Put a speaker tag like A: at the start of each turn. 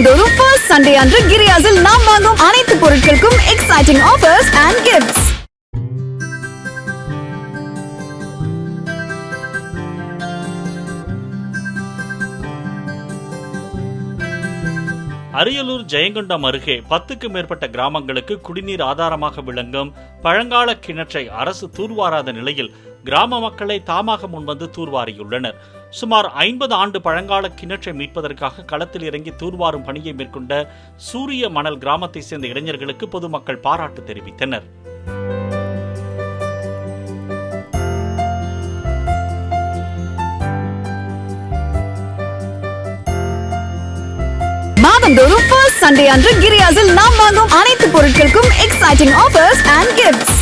A: மாதந்தோறும் first Sunday அன்று கிரியாஸில் நாம் வாங்கும் அனைத்து பொருட்களுக்கும் exciting offers and gifts.
B: Ariyalur Jayankondam அருகே 10க்கும் மேற்பட்ட கிராமங்களுக்கு குடிநீர் ஆதாரமாக விளங்கும் பழங்கால கிணற்றை அரசு தூர்வாராத நிலையில் கிராம மக்களை தாமாக முன்வந்து தூர்வாரியுள்ளனர். சுமார் 50 ஆண்டு பழங்கால கிணற்றை மீட்பதற்காக களத்தில் இறங்கி தூர்வாரும் பணியை மேற்கொண்ட சூரிய மணல் கிராமத்தை சேர்ந்த இளைஞர்களுக்கு பொதுமக்கள் பாராட்டு தெரிவித்தனர்.
A: மாதந்தோறும் ஃபர்ஸ்ட் சண்டே அன்று கிரியாஸில் நாம் வாங்கும் அனைத்து பொருட்களுக்கும் எக்ஸைட்டிங் ஆஃபர்ஸ் அண்ட் கிஃப்ட்ஸ்.